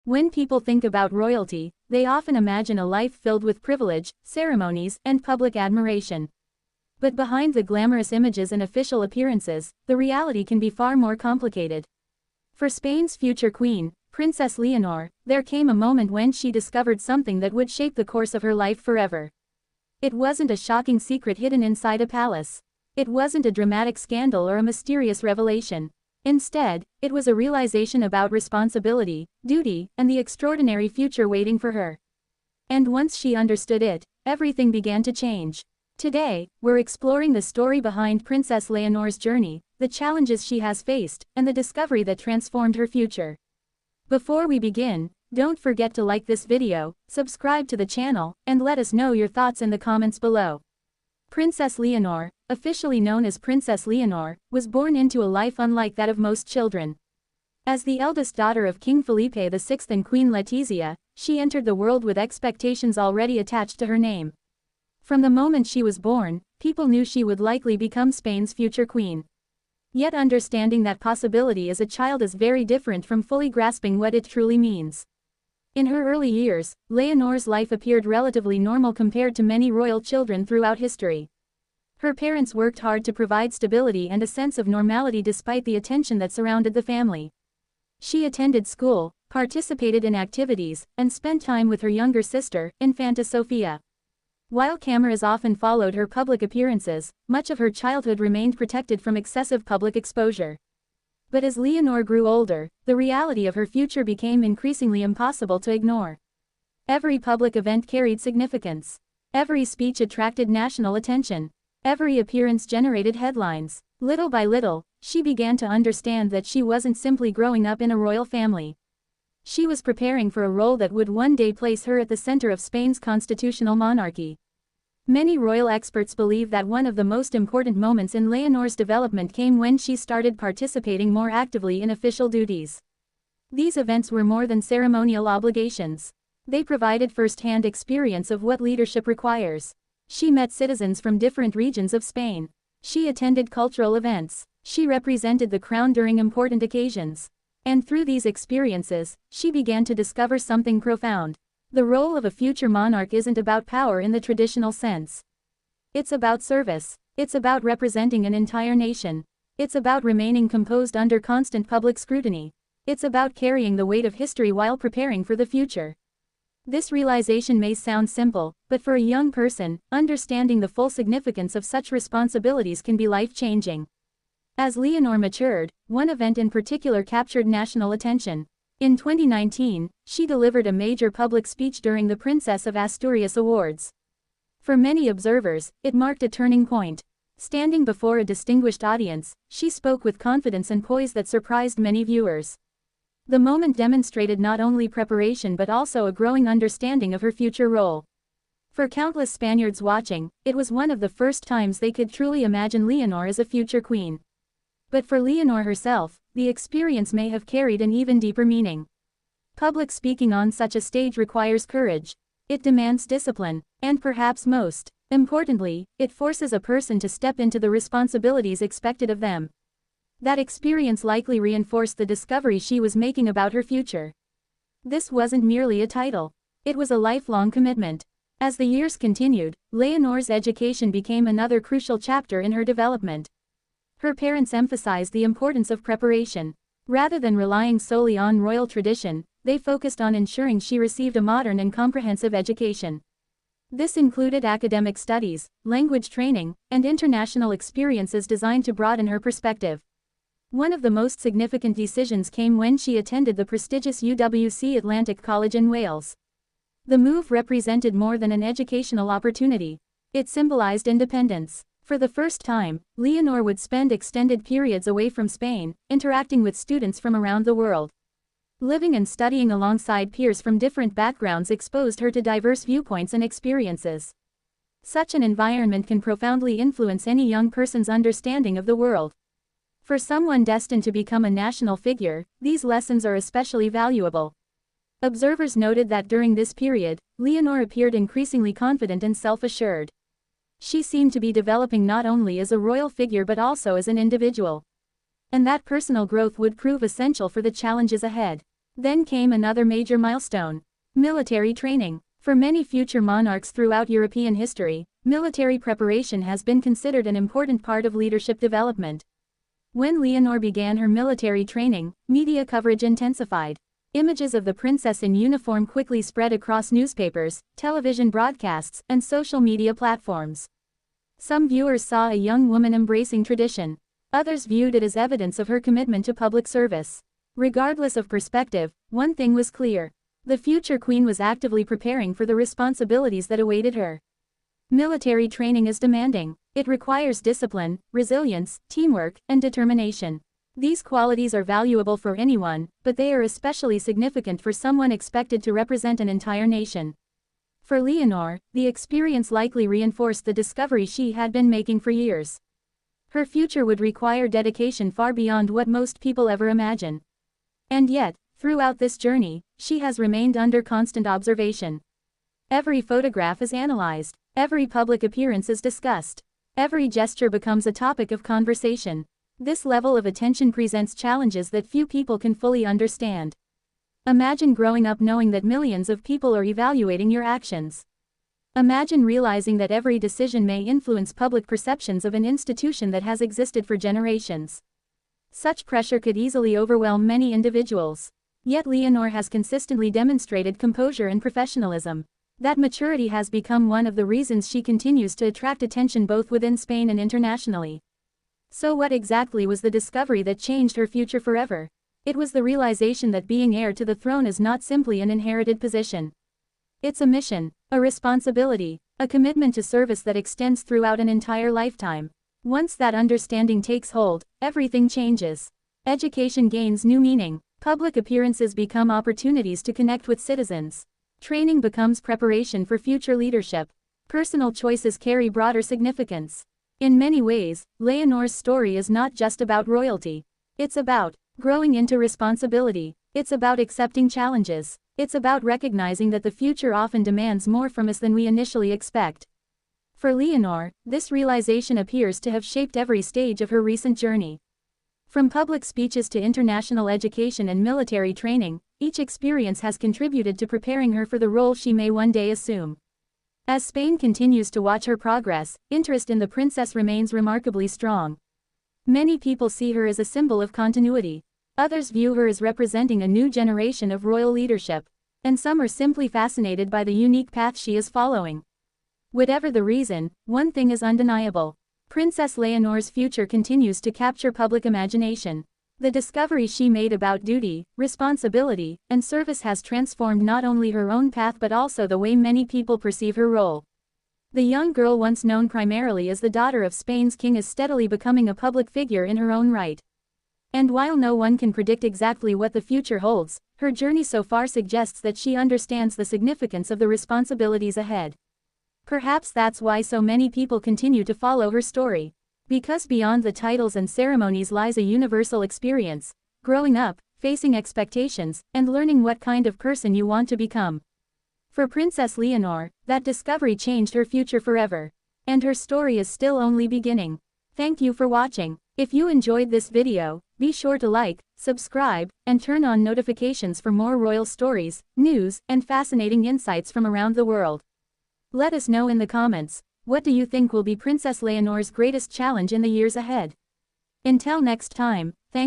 When people think about royalty, they often imagine a life filled with privilege, ceremonies, and public admiration. But behind the glamorous images and official appearances, the reality can be far more complicated. For Spain's future queen, Princess Leonor, there came a moment when she discovered something that would shape the course of her life forever. It wasn't a shocking secret hidden inside a palace. It wasn't a dramatic scandal or a mysterious revelation. Instead, it was a realization about responsibility, duty, and the extraordinary future waiting for her. And once she understood it, everything began to change. Today, we're exploring the story behind Princess Leonor's journey, the challenges she has faced, and the discovery that transformed her future. Before we begin, don't forget to like this video, subscribe to the channel, and let us know your thoughts in the comments below. Princess Leonor, officially known as Princess Leonor, was born into a life unlike that of most children. As the eldest daughter of King Felipe VI and Queen Letizia, she entered the world with expectations already attached to her name. From the moment she was born, people knew she would likely become Spain's future queen. Yet understanding that possibility as a child is very different from fully grasping what it truly means. In her early years, Leonor's life appeared relatively normal compared to many royal children throughout history. Her parents worked hard to provide stability and a sense of normality despite the attention that surrounded the family. She attended school, participated in activities, and spent time with her younger sister, Infanta Sofia. While cameras often followed her public appearances, much of her childhood remained protected from excessive public exposure. But as Leonor grew older, the reality of her future became increasingly impossible to ignore. Every public event carried significance. Every speech attracted national attention. Every appearance generated headlines. Little by little, she began to understand that she wasn't simply growing up in a royal family. She was preparing for a role that would one day place her at the center of Spain's constitutional monarchy. Many royal experts believe that one of the most important moments in Leonor's development came when she started participating more actively in official duties. These events were more than ceremonial obligations. They provided first-hand experience of what leadership requires. She met citizens from different regions of Spain. She attended cultural events. She represented the crown during important occasions. And through these experiences, she began to discover something profound. The role of a future monarch isn't about power in the traditional sense. It's about service. It's about representing an entire nation. It's about remaining composed under constant public scrutiny. It's about carrying the weight of history while preparing for the future. This realization may sound simple, but for a young person, understanding the full significance of such responsibilities can be life-changing. As Leonor matured, one event in particular captured national attention. In 2019, she delivered a major public speech during the Princess of Asturias Awards. For many observers, it marked a turning point. Standing before a distinguished audience, she spoke with confidence and poise that surprised many viewers. The moment demonstrated not only preparation but also a growing understanding of her future role. For countless Spaniards watching, it was one of the first times they could truly imagine Leonor as a future queen. But for Leonor herself, the experience may have carried an even deeper meaning. Public speaking on such a stage requires courage. It demands discipline, and perhaps most importantly, it forces a person to step into the responsibilities expected of them. That experience likely reinforced the discovery she was making about her future. This wasn't merely a title. It was a lifelong commitment. As the years continued, Leonor's education became another crucial chapter in her development. Her parents emphasized the importance of preparation. Rather than relying solely on royal tradition, they focused on ensuring she received a modern and comprehensive education. This included academic studies, language training, and international experiences designed to broaden her perspective. One of the most significant decisions came when she attended the prestigious UWC Atlantic College in Wales. The move represented more than an educational opportunity. It symbolized independence. For the first time, Leonor would spend extended periods away from Spain, interacting with students from around the world. Living and studying alongside peers from different backgrounds exposed her to diverse viewpoints and experiences. Such an environment can profoundly influence any young person's understanding of the world. For someone destined to become a national figure, these lessons are especially valuable. Observers noted that during this period, Leonor appeared increasingly confident and self-assured. She seemed to be developing not only as a royal figure but also as an individual. And that personal growth would prove essential for the challenges ahead. Then came another major milestone: military training. For many future monarchs throughout European history, military preparation has been considered an important part of leadership development. When Leonor began her military training, media coverage intensified. Images of the princess in uniform quickly spread across newspapers, television broadcasts, and social media platforms. Some viewers saw a young woman embracing tradition. Others viewed it as evidence of her commitment to public service. Regardless of perspective, one thing was clear: the future queen was actively preparing for the responsibilities that awaited her. Military training is demanding. It requires discipline, resilience, teamwork, and determination. These qualities are valuable for anyone, but they are especially significant for someone expected to represent an entire nation. For Leonor, the experience likely reinforced the discovery she had been making for years. Her future would require dedication far beyond what most people ever imagine. And yet, throughout this journey, she has remained under constant observation. Every photograph is analyzed. Every public appearance is discussed. Every gesture becomes a topic of conversation. This level of attention presents challenges that few people can fully understand. Imagine growing up knowing that millions of people are evaluating your actions. Imagine realizing that every decision may influence public perceptions of an institution that has existed for generations. Such pressure could easily overwhelm many individuals. Yet Leonor has consistently demonstrated composure and professionalism. That maturity has become one of the reasons she continues to attract attention both within Spain and internationally. So what exactly was the discovery that changed her future forever? It was the realization that being heir to the throne is not simply an inherited position. It's a mission, a responsibility, a commitment to service that extends throughout an entire lifetime. Once that understanding takes hold, everything changes. Education gains new meaning. Public appearances become opportunities to connect with citizens. Training becomes preparation for future leadership. Personal choices carry broader significance. In many ways, Leonor's story is not just about royalty. It's about growing into responsibility. It's about accepting challenges. It's about recognizing that the future often demands more from us than we initially expect. For Leonor, this realization appears to have shaped every stage of her recent journey. From public speeches to international education and military training, each experience has contributed to preparing her for the role she may one day assume. As Spain continues to watch her progress, interest in the princess remains remarkably strong. Many people see her as a symbol of continuity. Others view her as representing a new generation of royal leadership. And some are simply fascinated by the unique path she is following. Whatever the reason, one thing is undeniable: Princess Leonor's future continues to capture public imagination. The discovery she made about duty, responsibility, and service has transformed not only her own path but also the way many people perceive her role. The young girl once known primarily as the daughter of Spain's king is steadily becoming a public figure in her own right. And while no one can predict exactly what the future holds, her journey so far suggests that she understands the significance of the responsibilities ahead. Perhaps that's why so many people continue to follow her story. Because beyond the titles and ceremonies lies a universal experience: growing up, facing expectations, and learning what kind of person you want to become. For Princess Leonor, that discovery changed her future forever. And her story is still only beginning. Thank you for watching. If you enjoyed this video, be sure to like, subscribe, and turn on notifications for more royal stories, news, and fascinating insights from around the world. Let us know in the comments, what do you think will be Princess Leonor's greatest challenge in the years ahead? Until next time, thanks.